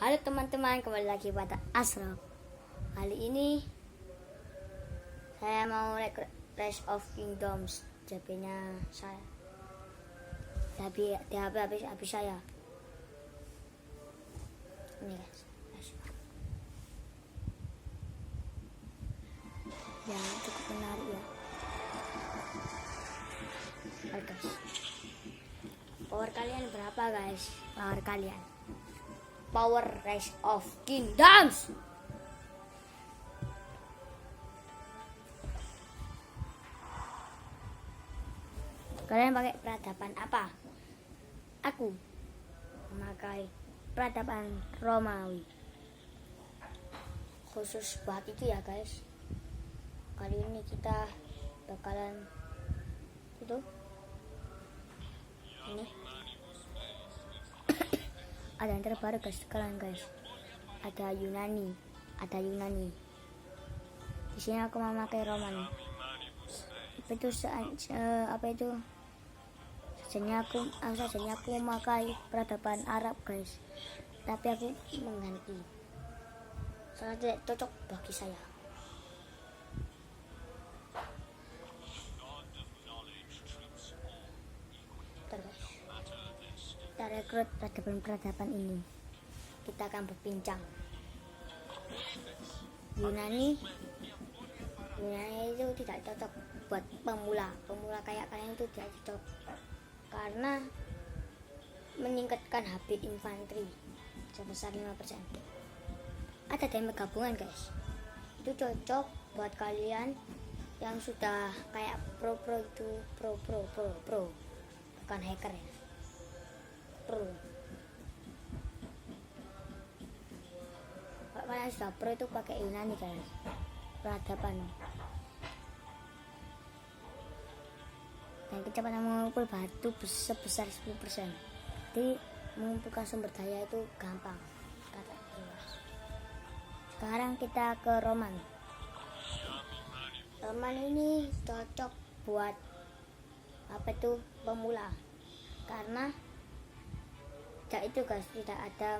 Halo teman-teman, kembali lagi pada Asraf. Kali ini saya mau Rise of Kingdoms. JP-nya saya. Tapi di HP habis saya. Ini guys. Ya, cukup menarik ya. Oke guys. Power kalian berapa guys? Power kalian. Power Rise of Kingdoms. Kalian pakai peradaban apa? Aku memakai peradaban Romawi. Khusus buat itu ya guys. Kali ini kita bakalan itu ini ada yang terbaru guys sekarang guys. Ada Yunani. Di sini aku memakai Roman. Apa itu? Sajanya aku memakai peradaban Arab guys. Tapi aku mengganti. Soalnya tidak cocok bagi saya. Kita rekrut peradaban ini. Kita akan berbincang. Yunani itu tidak cocok buat pemula kayak kalian itu tidak cocok karena meningkatkan habit infanteri sebesar 5%. Ada damage gabungan guys, itu cocok buat kalian yang sudah kayak pro bukan hacker ya, pro. Kalau kalian sudah pro itu pakai Yunani guys, peradaban. Dan kecepatan mengumpul batu sebesar 10%. Jadi mengumpulkan sumber daya itu gampang. Kata jelas. Sekarang kita ke Roman. Roman ini cocok buat apa itu pemula. Karena tidak ada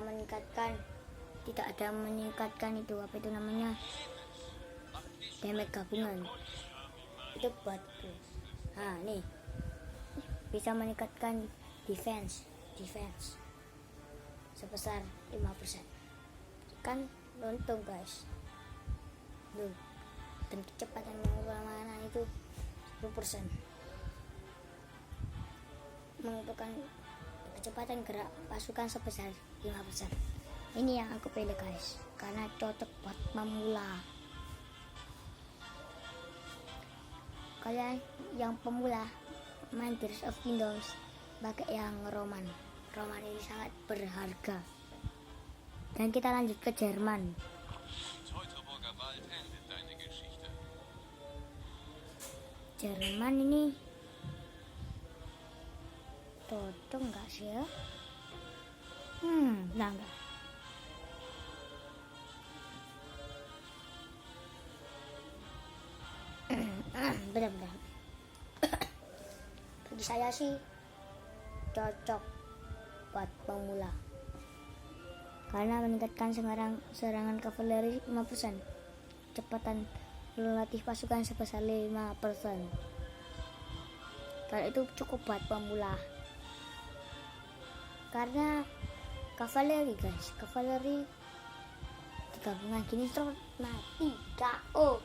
meningkatkan itu apa itu namanya damage gabungan. Itu buat nih bisa meningkatkan defense sebesar 5%. Kan untung guys. Dan kecepatan mana itu 10%. Mengumpulkan kecepatan gerak pasukan sebesar 5%. Ini yang aku pilih guys, karena cocok buat pemula. Kalian yang pemula main Rise of Kingdoms pakai yang Roman ini sangat berharga. Dan kita lanjut ke Jerman. Jerman ini cocok nggak sih ya? Enggak. Benar-benar. Bagi saya sih cocok buat pemula karena meningkatkan serangan kavaleri 5%, kecepatan melatih pasukan sebesar 5%. Kalau itu cukup buat pemula karena kavaleri digabungan gini terus mati KO.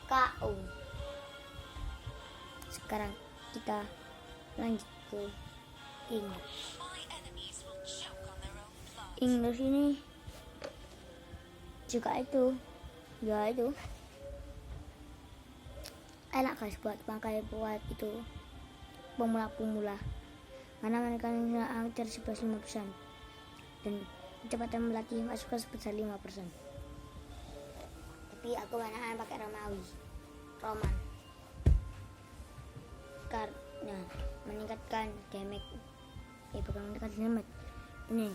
Sekarang kita lanjut ke Inggris ini juga itu enak guys buat itu pemula karena mereka hampir 11,5% dan kecepatan melatih pasukan sebesar 5%. Tapi aku banakan pakai Roman karena meningkatkan damage. Bukan meningkatkan damage. Ini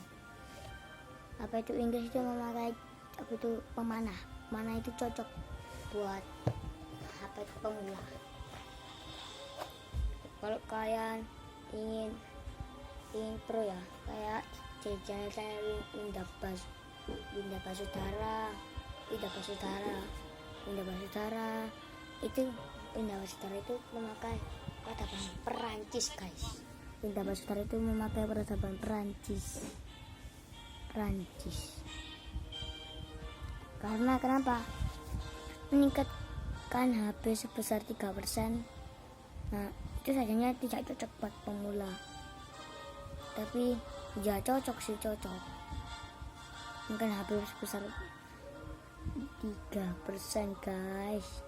apa itu Inggris itu memakai apa itu pemanah itu cocok buat apa itu pemula. Kalau kalian ingin pro ya, kayak jajanan Indabas Winda Basudara, Winda Basudara, Winda Basudara itu Winda Basudara itu memakai peradaban Perancis guys. Winda Basudara itu memakai peradaban Perancis. Karena kenapa? Meningkatkan HP sebesar 3%. Nah, itu sajanya tidak cocok buat pemula. Tapi ya cocok sih, cocok. Mungkin HP sebesar 3% guys.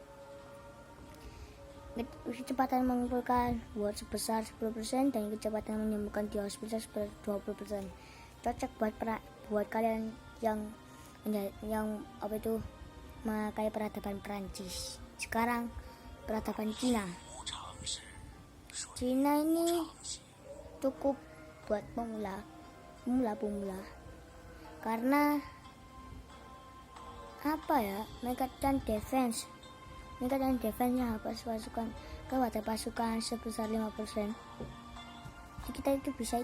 Kecepatan mengumpulkan word sebesar 10% dan kecepatan menyembuhkan di hospital sebesar 20%. Cocok buat kalian yang apa itu memakai peradaban Perancis. Sekarang peradaban Cina. Cina ini cukup buat pemula. Karena apa ya? Meningkatkan defense-nya pasukan kepada pasukan sebesar 5%. Kita itu bisa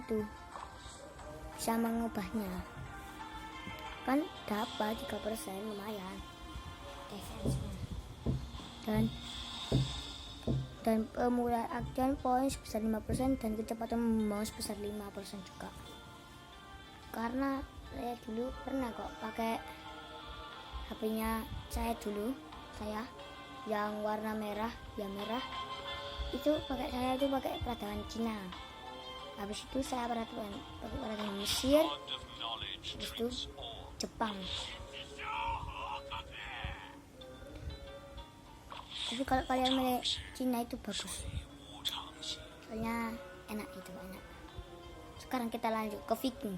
mengubahnya. Kan dapat 3% lumayan defense-nya. Dan pemula action point sebesar 5% dan kecepatan membawa sebesar 5% juga. Karena saya dulu pernah kok pakai HP-nya saya yang warna merah, itu saya pakai peradaban Cina. Habis itu saya peradaban Mesir, habis itu Jepang. Tapi kalau kalian milih Cina itu bagus, soalnya enak. Sekarang kita lanjut ke Viking.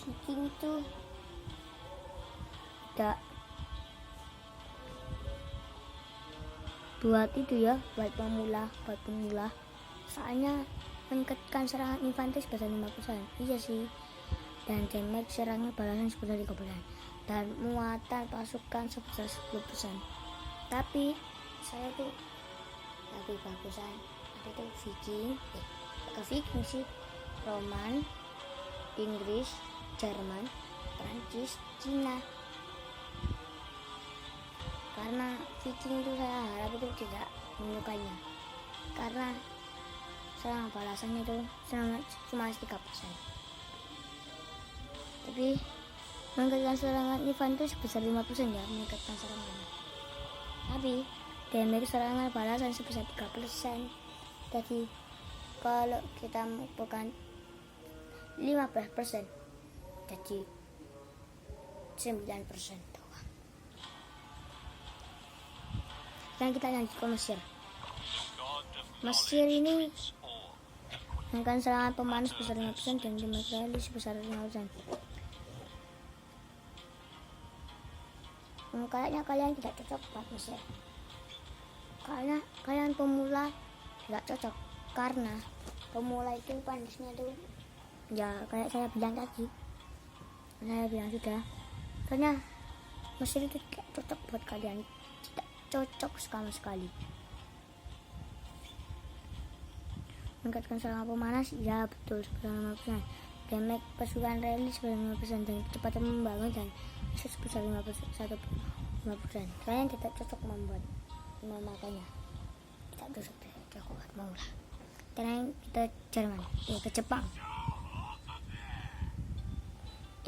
Viking itu tidak buat pemula. Soalnya meningkatkan serangan infanteri sebesar 5%. Iya sih. Dan damage serangan balasan sebesar 3%. Dan muatan pasukan sebesar 10%. Tapi saya tuh lebih bagusan ada tuh Viking sih, Roman, Inggris, Jerman, Prancis, Cina. Karena Viking itu saya harap itu tidak menyukainya, karena serangan balasannya itu cuma 3%. Tapi meningkatkan serangan infanteri sebesar 5% ya, meningkatkan serangan. Tapi damage serangan balasan sebesar 3%. Jadi kalau kita mengumpulkan 15%, jadi 9% doang. Dan kita lanjut ke Mesir. Mesir ini meningkatkan serangan pemanas sebesar 5% dan damage rally sebesar 5%. Kayaknya kalian tidak cocok buat Mesir, karena kalian pemula tidak cocok. Karena pemula itu panasnya tuh ya kayak saya bilang sudah, soalnya Mesir itu tidak cocok buat kalian, tidak cocok sama sekali. Meningkatkan serangan pemanas, ya betul, sebesar 5%. Damage pasukan rally sebesar 5% dan kecepatan membangun dan sebesar 5%. Kalian tidak cocok memakainya, tidak cocok buat pemula. Karena kita Jerman, ke Jepang.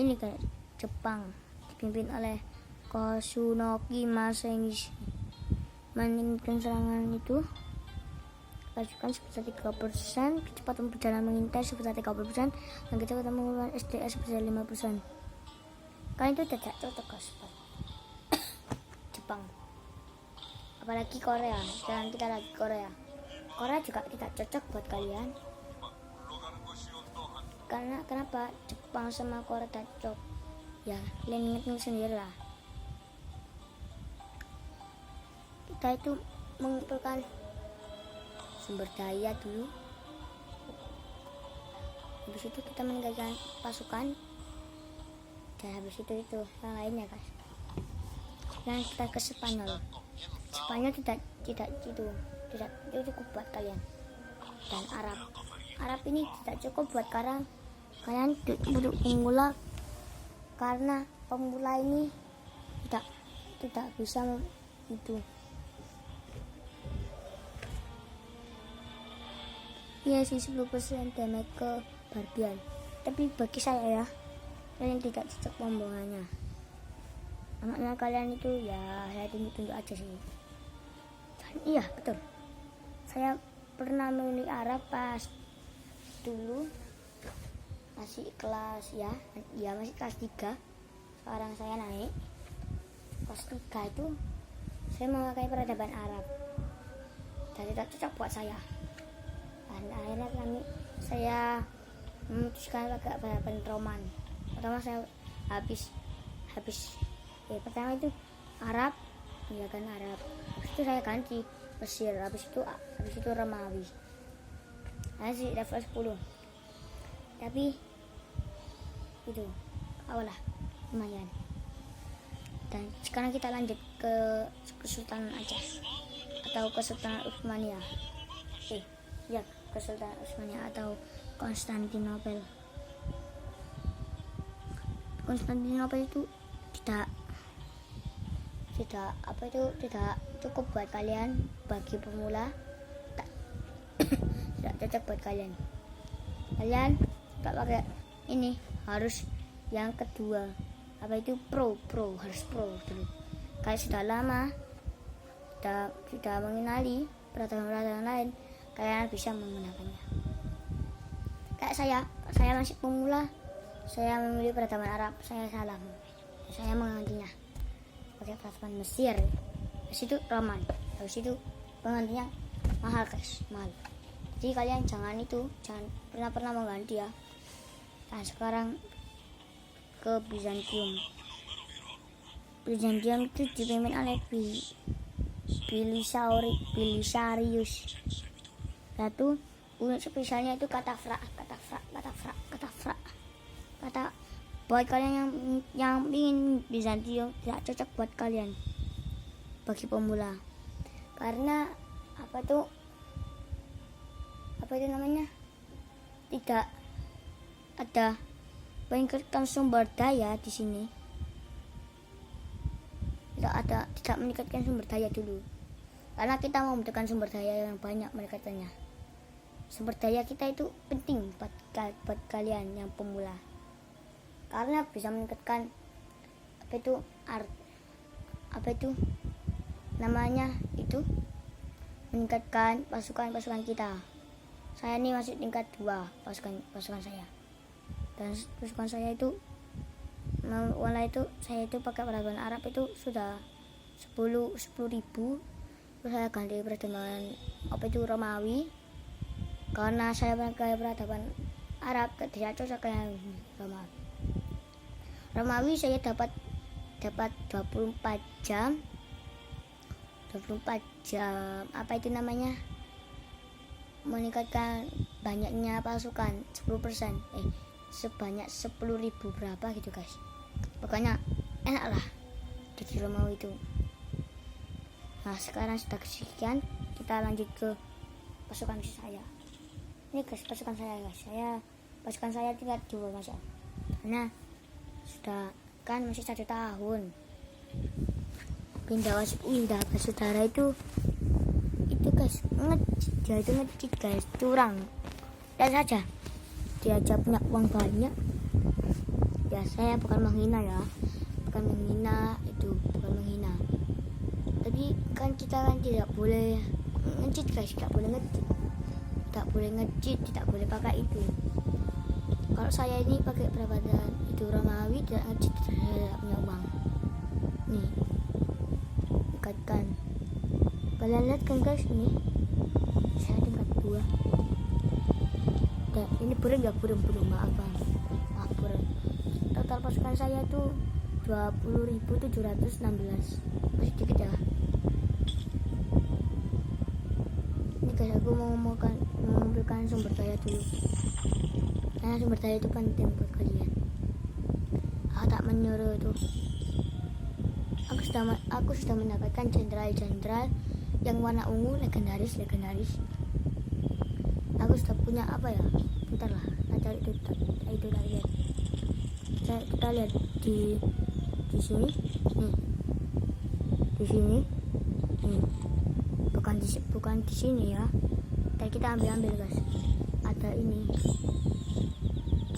Ini ke Jepang dipimpin oleh Kazunori Masashi. Meningkatkan serangan itu pasukan sebesar 3%, kecepatan perjalanan mengintai sebesar 30%, dan kecepatan mengeluarkan SDS sebesar 5%. Kalian itu tidak cocok guys Jepang, apalagi Korea. Sekarang kita lagi Korea juga tidak cocok buat kalian. Karena kenapa? Jepang sama Korea tak cocok ya, kalian ingat sendiri lah. Kita itu mengumpulkan sumber daya dulu, habis itu kita meninggalkan pasukan, dan habis itu yang lainnya guys. Dan kita ke Spanyol tidak cukup buat kalian. Dan Arab ini tidak cukup buat kalian untuk pemula, karena pemula ini tidak bisa itu. Iya sih 10% damage ke Barbian, tapi bagi saya ya, kalian tidak cocok pembuangannya. Anaknya kalian itu ya saya tunjuk aja sih. Dan iya betul, saya pernah memilih Arab pas dulu masih kelas masih kelas 3. Sekarang saya naik kelas 3 itu saya memakai peradaban Arab dan tidak cocok buat saya. Dan akhirnya saya memutuskan pakai peradaban Roman. Pertama saya habis pertama itu Arab, ya kan Arab. Habis itu saya ganti Mesir, habis itu Romawi. Masih level 10. Tapi itu awalah lumayan. Dan sekarang kita lanjut ke Kesultanan Aceh atau Kesultanan Utsmania. Kesultanan Utsmania atau Konstantinopel. Konstantinopel itu tidak cukup buat kalian bagi pemula. Tidak cocok buat kalian tak pakai ini, harus yang kedua, pro harus pro dulu. Kalau sudah lama sudah mengenali peradaban lain, kalian bisa menggunakannya. Kayak saya masih pemula, saya memilih peradaban Arab, saya menggantinya pakai peradaban Mesir, habis itu Roman, habis itu penggantinya mahal guys, mahal. Jadi kalian jangan pernah mengganti ya. Nah sekarang ke Bizantium. Bizantium itu dipimpin oleh Belisarius. Satu unit spesialnya itu katafra. Kata buat kalian yang ingin Bizantium tidak cocok buat kalian bagi pemula, karena tidak ada meningkatkan sumber daya di sini. Tidak meningkatkan sumber daya dulu, karena kita mau membutuhkan sumber daya yang banyak meningkatannya. Sumber daya kita itu penting buat kalian yang pemula, karena bisa meningkatkan meningkatkan pasukan kita. Saya ini masih tingkat 2 pasukan saya, dan pasukan saya itu saya itu pakai peradaban Arab itu sudah 10.000. Terus saya ganti peradaban Romawi, karena saya pakai peradaban Arab tidak cocok dengan Romawi. Saya dapat 24 jam meningkatkan banyaknya pasukan 10%, sebanyak 10.000 berapa gitu guys. Pokoknya enak lah di Romawi itu. Nah sekarang sudah sekian, kita lanjut ke pasukan saya. Ini guys pasukan saya tingkat 2 mas ya, karena sudah kan masih 1 tahun. Pindah ke saudara itu guys, ngecit guys, curang. Lihat saja, dia aja punya uang banyak. Ya saya bukan menghina, tapi kan kita kan tidak boleh ngecit guys, tidak boleh ngecit, tidak boleh pakai itu. Kalau saya ini pakai peradaban itu Romawi, tidak ngecit, saya tidak punya uang. Nih ikatkan, kalian lihat kan guys, ini saya tingkat 2. Dan ini burung maaf burung. Total pasukan saya tuh 20.716, masih dikit ya. Ini guys, aku mau mengumpulkan sumber daya dulu, karena sumber daya itu penting buat kalian. Aku tak menyuruh itu. Aku sudah mendapatkan jenderal yang warna ungu, legendaris. aku sudah punya apa ya, bentar lah kita cari itu lihat. Kita lihat di sini nih, di sini nih, bukan di sini ya. Kita ambil guys, ada ini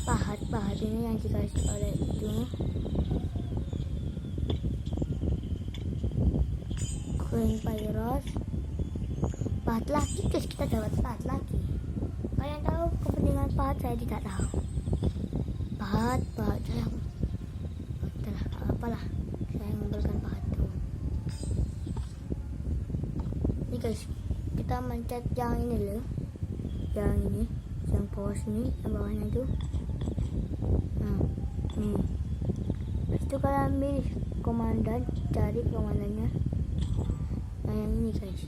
pahat ini yang dikasih oleh itu Green Pyros. Pahat lagi guys, kita dapat pahat lagi. Kalian tahu kepentingan pahat? Saya tidak tahu. Pahat saya udahlah, apalah, saya mengumpulkan pahat tuh. Ini guys, kita mencet yang ini loh, yang ini, yang bawah sini, yang bawahnya itu. Nah, ini. Itu kalian milih komandan, cari komandannya. Nah, yang ini guys.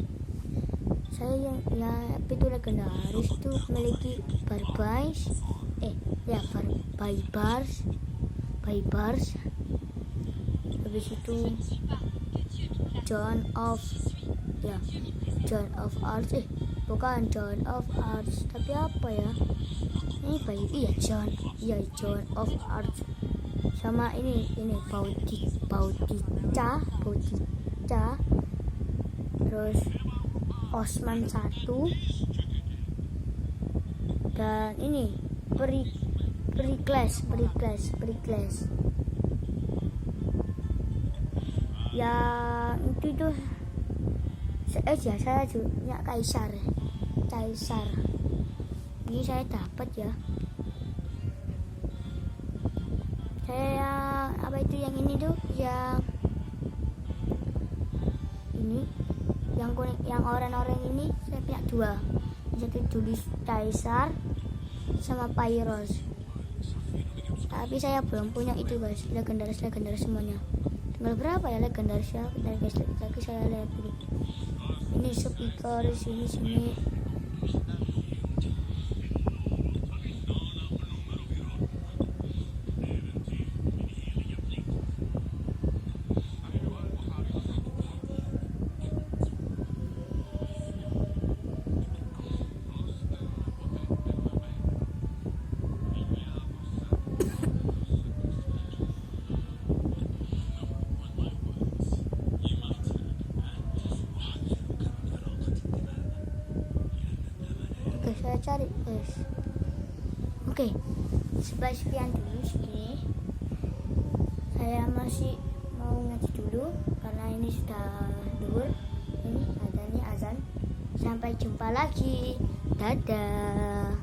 Saya yang itu legendaris itu memiliki barbars, baybars. Habis itu John of Arts, bukan John of Arts, tapi apa ya? Ini John of Arts. Sama ini Bautica. Terus Osman 1 dan ini Pericles. Yang itu saya punya Kaisar. Ini saya dapat ya. Saya apa itu yang ini tuh, yang ini, yang kuning, yang oranye ini saya punya 2. Satu tulis Kaisar sama Pyros. Tapi saya belum punya itu guys, legendaris semuanya. Tinggal berapa ya legendarisnya? Bentar guys, lagi saya lihat dulu. Ini speaker sini. Saya cari guys. Oke, sekian dulu segini. Saya masih mau ngaji dulu karena ini sudah duhur. Ini adanya azan. Sampai jumpa lagi. Dadah.